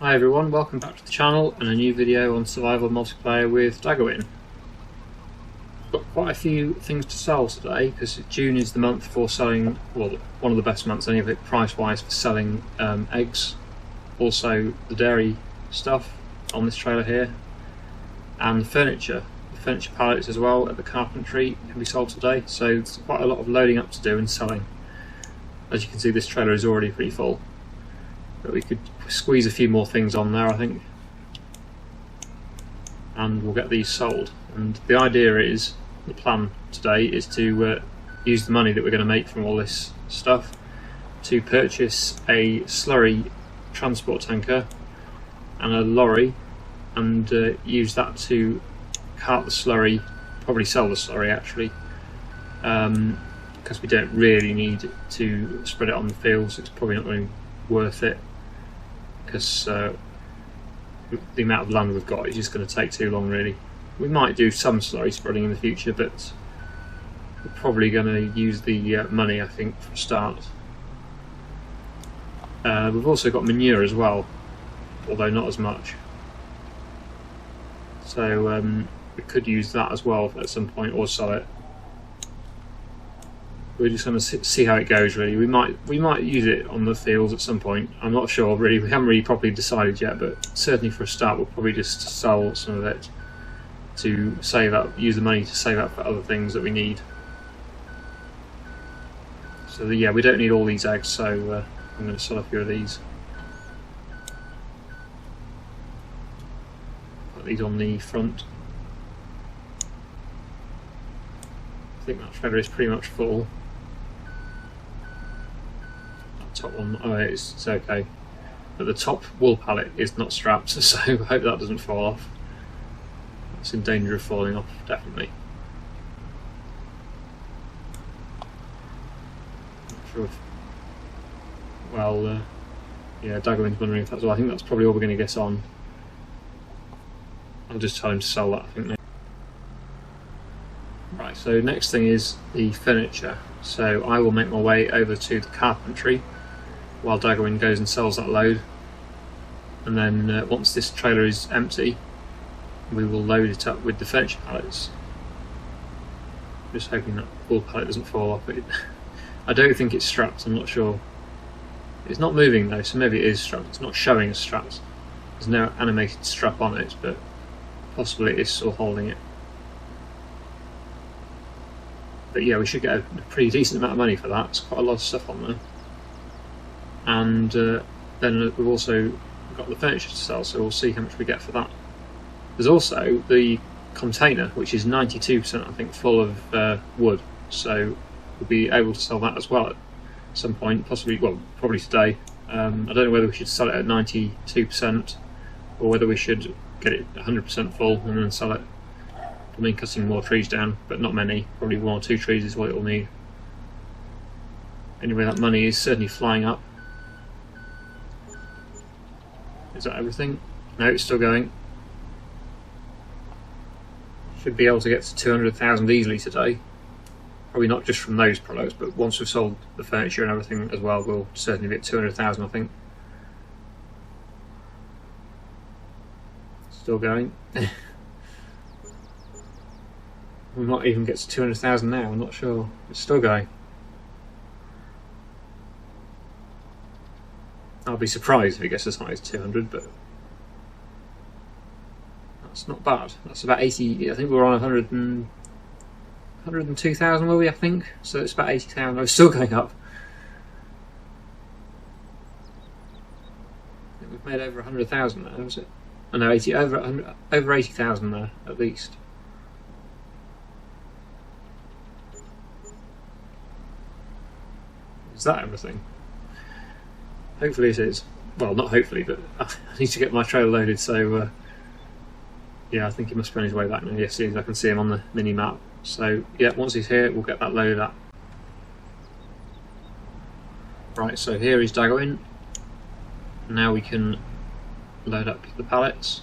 Hi everyone, welcome back to the channel and a new video on survival multiplayer with Daggerwin. Got quite a few things to sell today because June is the month for selling, well, one of the best months anyway, price wise, for selling eggs. Also the dairy stuff on this trailer here, and the furniture pallets as well at the carpentry can be sold today. So there's quite a lot of loading up to do and selling. As you can see, this trailer is already pretty full, but we could squeeze a few more things on there, I think, and we'll get these sold. And the idea is, the plan today is to use the money that we're going to make from all this stuff to purchase a slurry transport tanker and a lorry, and use that to cart the slurry, probably sell the slurry actually, because we don't really need to spread it on the fields. It's probably not going to be worth it, because the amount of land we've got is just going to take too long really. We might do some slurry spreading in the future, but we're probably going to use the money, I think, for a start. We've also got manure as well, although not as much, so we could use that as well at some point, or sell it. We're just going to see how it goes really. We might use it on the fields at some point. I'm not sure really. We haven't really properly decided yet, but certainly for a start we'll probably just sell some of it to save up, use the money to save up for other things that we need. So yeah, we don't need all these eggs, so I'm going to sell a few of these. Put these on the front. I think that trailer is pretty much full. Top one, oh, it's okay, but the top wool pallet is not strapped, so I hope that doesn't fall off. It's in danger of falling off, definitely. Not sure if, well, yeah, Daggerwin's wondering if that's all. I think that's probably all we're going to get on. I'll just tell him to sell that, I think. Right, so next thing is the furniture. So I will make my way over to the carpentry while Daggerwin goes and sells that load, and then once this trailer is empty we will load it up with the furniture pallets. Just hoping that wool pallet doesn't fall off. I don't think it's strapped, I'm not sure. It's not moving though, so maybe it is strapped. It's not showing as strapped. There's no animated strap on it, but possibly it is still holding it. But yeah, we should get a pretty decent amount of money for that. It's quite a lot of stuff on there. And then we've also got the furniture to sell, so we'll see how much we get for that. There's also the container, which is 92% I think full of wood, so we'll be able to sell that as well at some point, possibly, well, probably today. I don't know whether we should sell it at 92% or whether we should get it 100% full and then sell it. I mean, cutting more trees down, but not many. Probably 1 or 2 trees is what it will need. Anyway, that money is certainly flying up. Is that everything? No, it's still going. Should be able to get to 200,000 easily today. Probably not just from those products, but once we've sold the furniture and everything as well, we'll certainly be at 200,000, I think. Still going. We might even get to 200,000 now, I'm not sure. It's still going. I'll be surprised if it gets as high as 200, but that's not bad. That's about 80, I think we were on 102,000 were we, I think? So it's about 80,000, it's still going up. I think we've made over 100,000 there, was it? Oh no, over 80,000 there, at least. Is that everything? Hopefully it is. Well, not hopefully, but I need to get my trailer loaded, so yeah, I think he must be on his way back now. Yes, I can see him on the mini map. So yeah, once he's here we'll get that loaded up. Right, so here is Daggerwin. Now we can load up the pallets,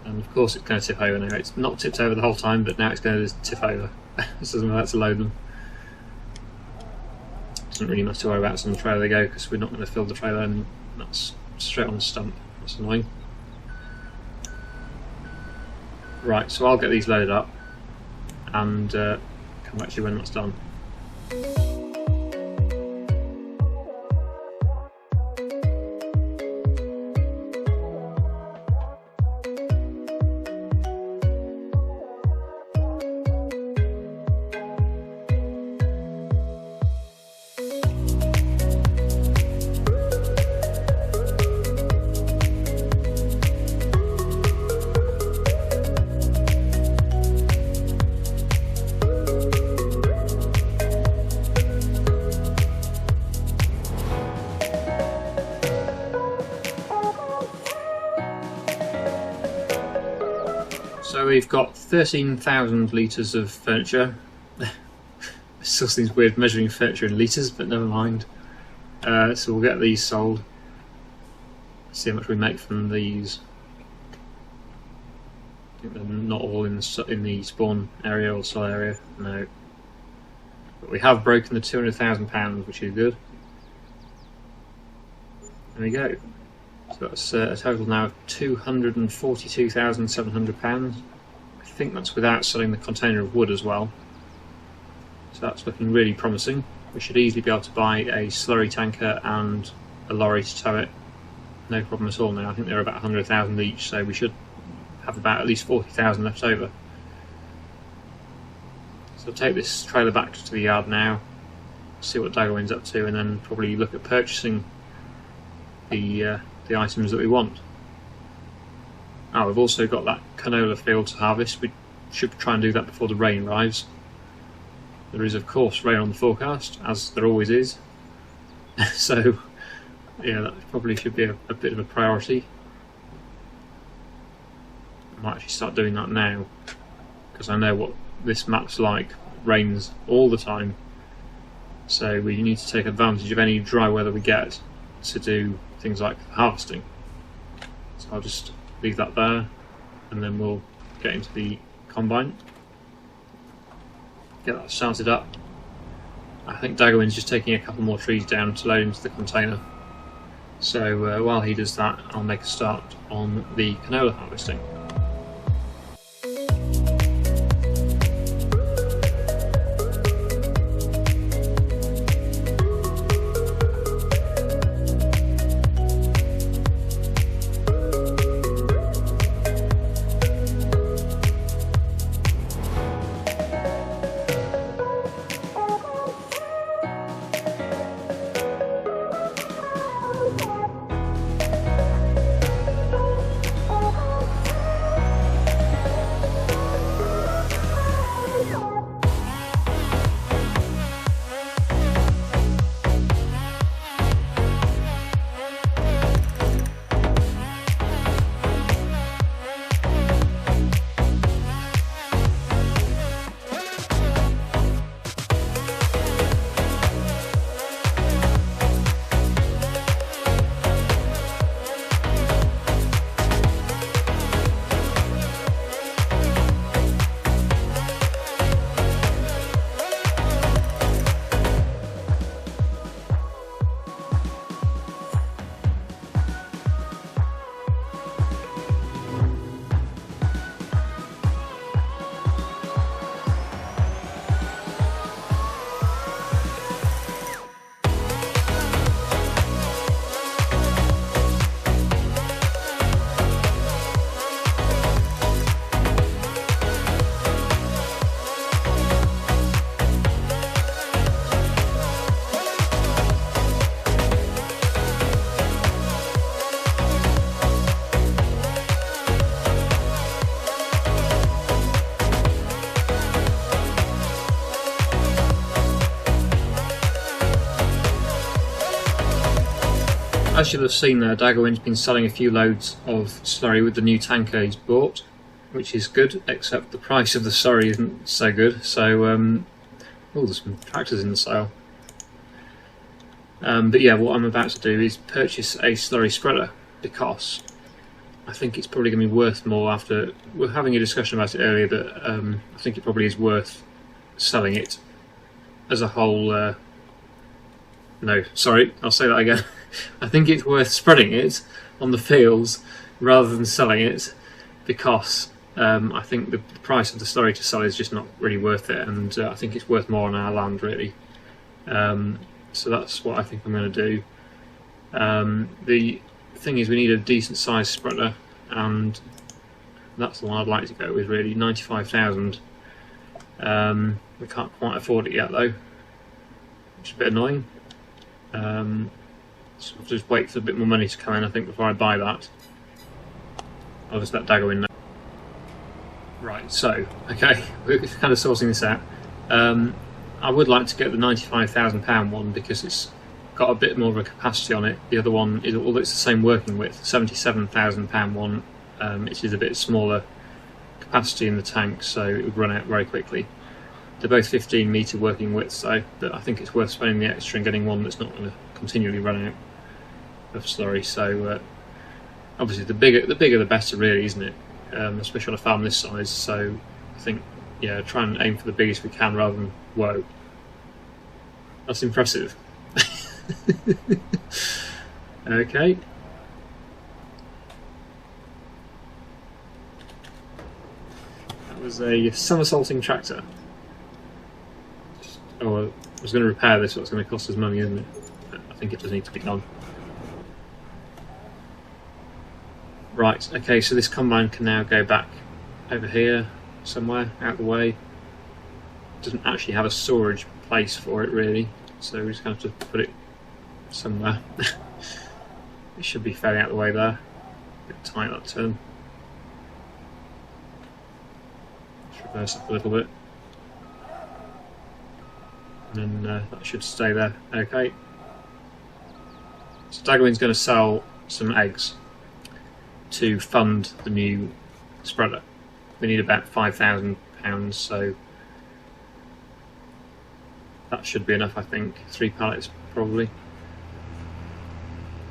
and of course it's going to tip over now. It's not tipped over the whole time, but now it's going to tip over. This doesn't allow it to load them. Doesn't really matter whereabouts on the trailer they go, because we're not going to fill the trailer, and that's straight on the stump. That's annoying. Right, so I'll get these loaded up and come back to you when that's done. So we've got 13,000 litres of furniture. It still seems weird measuring furniture in litres, but never mind. So we'll get these sold. See how much we make from these. I think they're not all in the spawn area or soil area, no. But we have broken the £200,000, which is good. There we go. So that's a total now of £242,700. I think that's without selling the container of wood as well. So that's looking really promising. We should easily be able to buy a slurry tanker and a lorry to tow it. No problem at all now. I think they're about 100,000 each, so we should have about at least 40,000 left over. So I'll take this trailer back to the yard now, see what Daggerwin's up to, and then probably look at purchasing the items that we want. Oh, we've also got that canola field to harvest. We should try and do that before the rain arrives. There is of course rain on the forecast, as there always is. So yeah, that probably should be a bit of a priority. I might actually start doing that now, because I know what this map's like. It rains all the time, so we need to take advantage of any dry weather we get to do things like harvesting. So I'll just leave that there, and then we'll get into the combine, get that started up. I think Daggerwin's just taking a couple more trees down to load into the container. So while he does that, I'll make a start on the canola harvesting. As you'll have seen there, Daggerwin's been selling a few loads of slurry with the new tanker he's bought, which is good, except the price of the slurry isn't so good. So, oh, there's some tractors in the sale. But yeah, what I'm about to do is purchase a slurry spreader, because I think it's probably going to be worth more after... We're having a discussion about it earlier, but I think it probably is worth selling it as a whole... No, sorry, I'll say that again. I think it's worth spreading it on the fields rather than selling it, because I think the price of the slurry to sell is just not really worth it, and I think it's worth more on our land really. So that's what I think I'm going to do. The thing is, we need a decent sized spreader, and that's the one I'd like to go with really, 95,000. We can't quite afford it yet though, which is a bit annoying. So I'll just wait for a bit more money to come in, I think, before I buy that. I'll just let Daggerwin know. Right, so, okay, we're kind of sorting this out. I would like to get the £95,000 one because it's got a bit more of a capacity on it. The other one is, although it's the same working width, £77,000 one, it is a bit smaller capacity in the tank, so it would run out very quickly. They're both 15 metre working widths though, but I think it's worth spending the extra and getting one that's not going to continually run out of slurry. So obviously the bigger the better really, isn't it? Especially on a farm this size, so I think, yeah, try and aim for the biggest we can rather than, whoa, that's impressive. Okay. That was a somersaulting tractor. Oh, I was going to repair this, so it's going to cost us money, isn't it? But I think it does need to be done. Right, okay, so this combine can now go back over here somewhere, out of the way. It doesn't actually have a storage place for it really, so we're just going to have to put it somewhere. It should be fairly out of the way there. A bit tight that turn. Let's reverse up a little bit. And then that should stay there. Okay. So Daggerwin's going to sell some eggs to fund the new spreader. We need about £5,000, so that should be enough, I think. 3 pallets probably.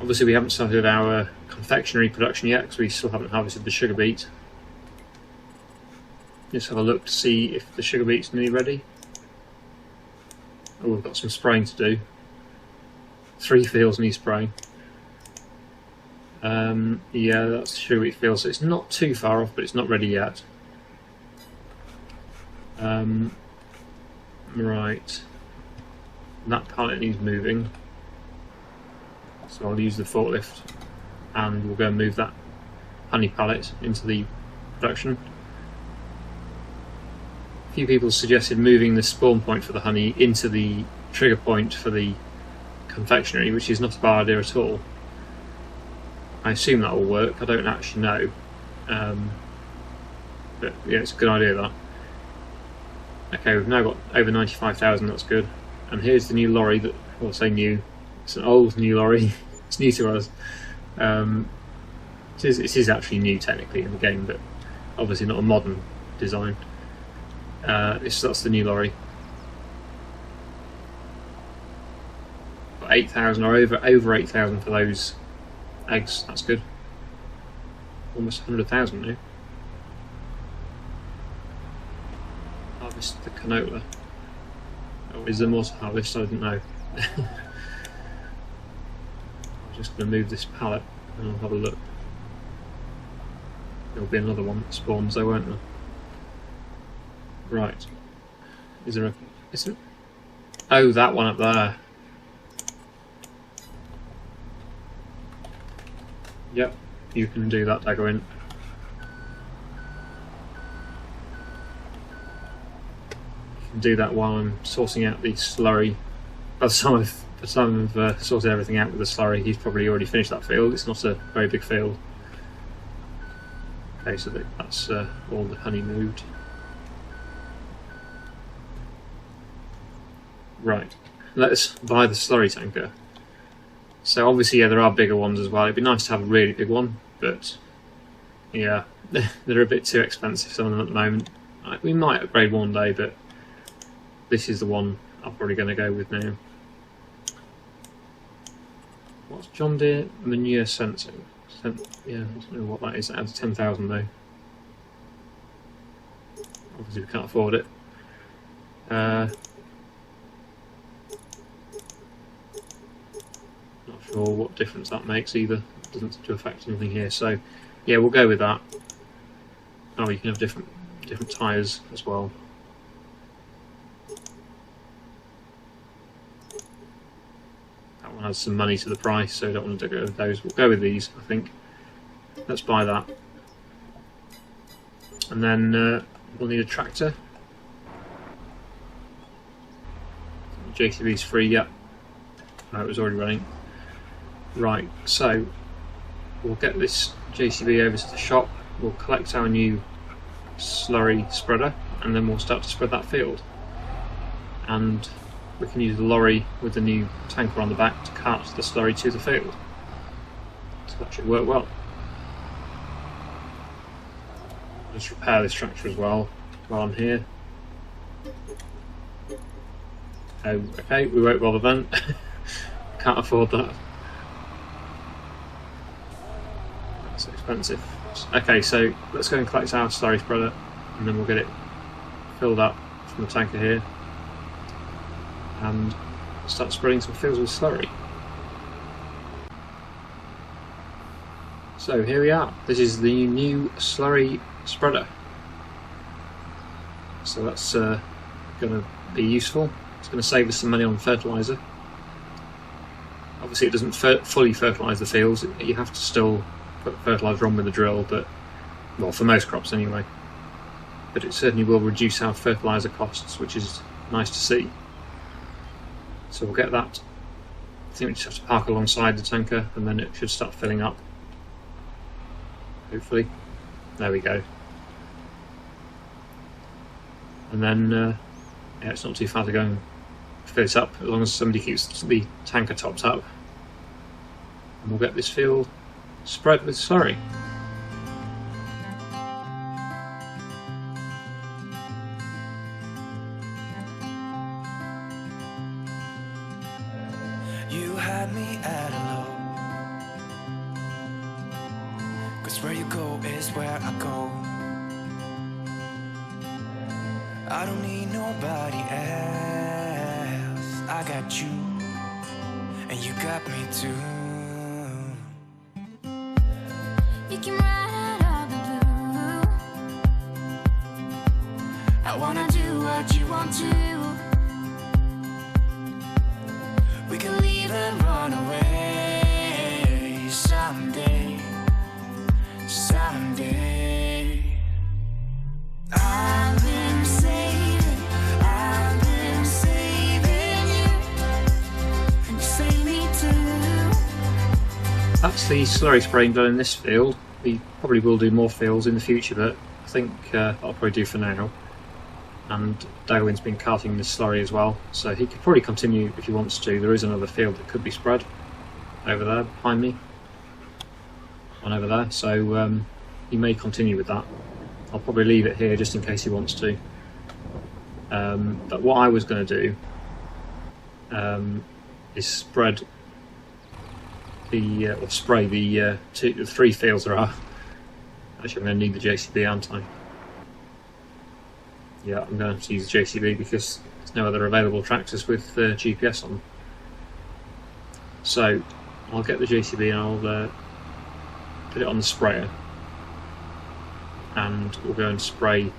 Obviously we haven't started our confectionery production yet because we still haven't harvested the sugar beet. Let's have a look to see if the sugar beet's nearly ready. Oh, we've got some spraying to do. 3 fields need spraying. Yeah, that's the sugar beet field, so it's not too far off, but it's not ready yet. Right. That pallet needs moving. So I'll use the forklift and we'll go and move that honey pallet into the production. A few people suggested moving the spawn point for the honey into the trigger point for the confectionery, which is not a bad idea at all. I assume that will work, I don't actually know. But yeah, it's a good idea that. Okay, we've now got over 95,000, that's good. And here's the new lorry that, well, I say new, it's an old new lorry, it's new to us. It is actually new technically in the game, but obviously not a modern design. That's the new lorry. Got 8,000 or over 8,000 for those eggs, that's good. Almost 100,000 now. Harvest the canola. Oh, is there more to harvest? I didn't know. I'm just going to move this pallet and I'll have a look. There'll be another one that spawns though, won't there? Right. Is there a... is it? Oh, that one up there. Yep, you can do that, Daggerwin. You can do that while I'm sorting out the slurry. By the time I've sorted everything out with the slurry, he's probably already finished that field. It's not a very big field. Okay, so that's all the honey moved. Right, let's buy the slurry tanker. So obviously, yeah, there are bigger ones as well. It'd be nice to have a really big one, but yeah, they're a bit too expensive, some of them at the moment. We might upgrade one day, but this is the one I'm probably going to go with now. What's John Deere manure sensing? Yeah, I don't know what that is. That adds 10,000 though. Obviously, we can't afford it. Not sure what difference that makes either. It doesn't seem to affect anything here. So yeah, we'll go with that. Oh, you can have different tyres as well. That one has some money to the price, so I don't want to go with those. We'll go with these, I think. Let's buy that. And then we'll need a tractor. JCB's free, yep. No, it was already running. Right, so we'll get this JCB over to the shop. We'll collect our new slurry spreader, and then we'll start to spread that field. And we can use the lorry with the new tanker on the back to cart the slurry to the field. So that should work well. Just repair this tractor as well while I'm here. Oh, okay, we won't bother then. Can't afford that. That's expensive. Okay, so let's go and collect our slurry spreader, and then we'll get it filled up from the tanker here and start spreading some fields with slurry. So here we are. This is the new slurry spreader. So that's going to be useful. It's going to save us some money on fertiliser. Obviously it doesn't fully fertilise the fields, you have to still put fertiliser on with the drill, but, well, for most crops anyway. But it certainly will reduce our fertiliser costs, which is nice to see. So we'll get that. I think we just have to park alongside the tanker and then it should start filling up. Hopefully. There we go. And then, yeah, it's not too far to go and fill it up, as long as somebody keeps the tanker topped up. And we'll get this field spread with slurry. You had me at a low, 'cause where you go is where I go. I don't need nobody else. I got you, and you got me too. You can ride out of the blue. I wanna do what you want to. We can leave and run away someday, someday. I've been saving you, and you save me too. That's the slurry spraying done in this field. We probably will do more fields in the future, but I think that'll probably do for now. And Daggerwin's been carting this slurry as well, so he could probably continue if he wants to. There is another field that could be spread over there behind me, one over there, so he may continue with that. I'll probably leave it here just in case he wants to. But what I was going to do is spread the or spray the 3 fields there are. Actually, I'm going to need the JCB, aren't I? Yeah, I'm going to have to use the JCB because there's no other available tractors with GPS on them. So I'll get the JCB and I'll put it on the sprayer, and we'll go and spray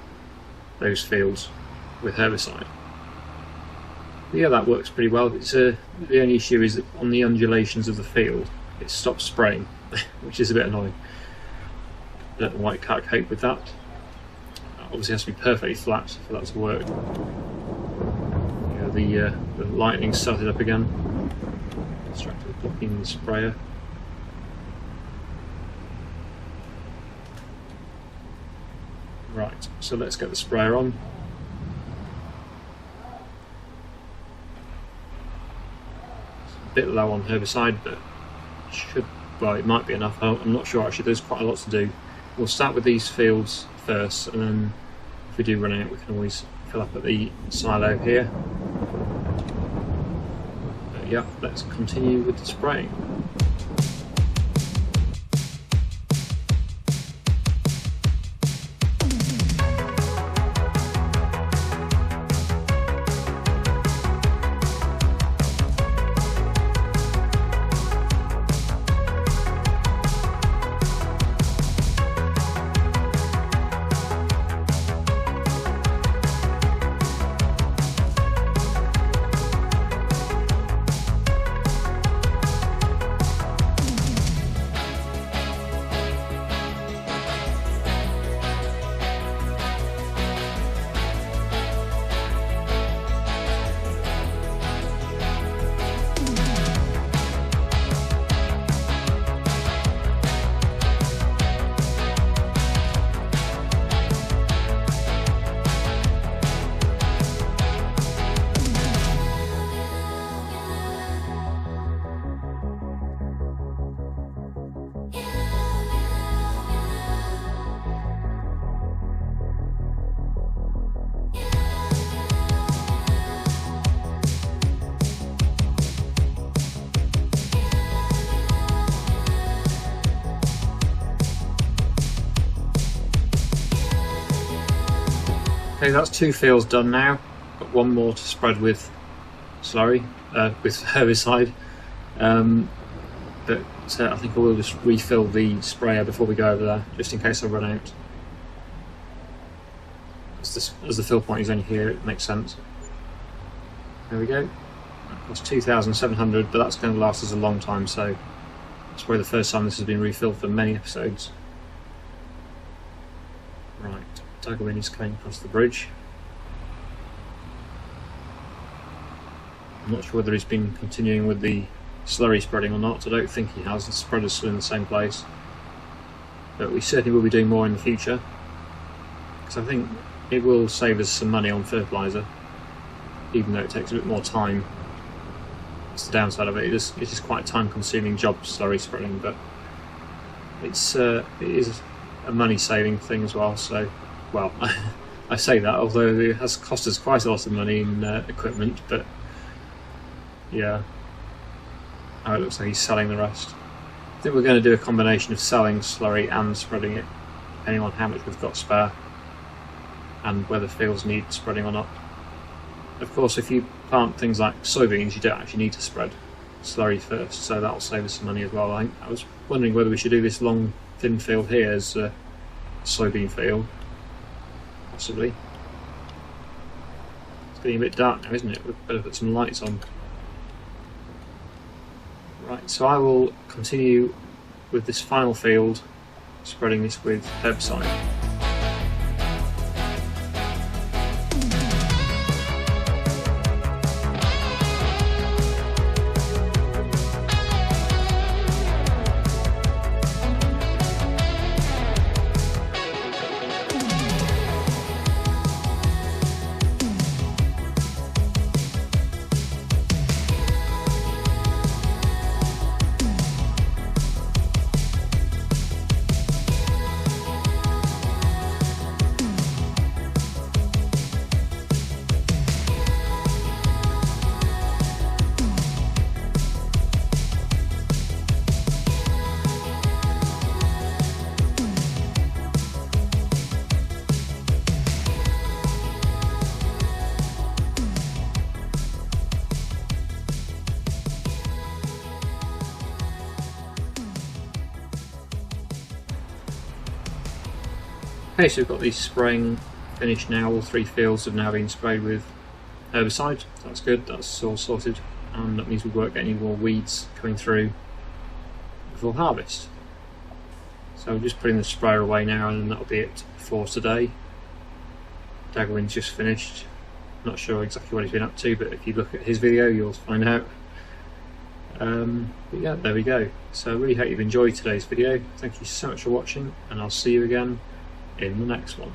those fields with herbicide. But yeah, that works pretty well. It's the only issue is that on the undulations of the field it stops spraying, which is a bit annoying. I don't know why it can't cope with that. Obviously it has to be perfectly flat for that to work. Yeah, the lightning started up again. Distracted blocking the sprayer. Right, so let's get the sprayer on. It's a bit low on herbicide, but it might be enough. I'm not sure actually, there's quite a lot to do. We'll start with these fields first, and then if we do run out we can always fill up at the silo here. But yeah, let's continue with the spraying. Okay, that's 2 fields done now. Got 1 more to spread with slurry, with herbicide. But I think I will just refill the sprayer before we go over there, just in case I run out. As the fill point is only here, it makes sense. There we go. That costs 2,700, but that's going to last us a long time, so it's probably the first time this has been refilled for many episodes. Right, Daggerwin is coming across the bridge. I'm not sure whether he's been continuing with the slurry spreading or not. I don't think he has. The spreader's still in the same place, but we certainly will be doing more in the future, because I think it will save us some money on fertiliser, even though it takes a bit more time. It's the downside of it. It is quite a time-consuming job, slurry spreading, but it is a money-saving thing as well. So, well, I say that, although it has cost us quite a lot of money in equipment, but yeah. Oh, it looks like he's selling the rest. I think we're going to do a combination of selling slurry and spreading it, depending on how much we've got spare and whether fields need spreading or not. Of course, if you plant things like soybeans, you don't actually need to spread slurry first, so that'll save us some money as well. I was wondering whether we should do this long, thin field here as a soybean field, possibly. It's getting a bit dark now, isn't it? We'd better put some lights on. Right, so I will continue with this final field, spreading this with herbicide. Okay, so we've got the spraying finished now. All 3 fields have now been sprayed with herbicide. That's good, that's all sorted, and that means we won't get any more weeds coming through before harvest. So we're just putting the sprayer away now, and that'll be it for today. Daggerwin's just finished. Not sure exactly what he's been up to, but if you look at his video you'll find out. But yeah, there we go. So I really hope you've enjoyed today's video. Thank you so much for watching, and I'll see you again in the next one.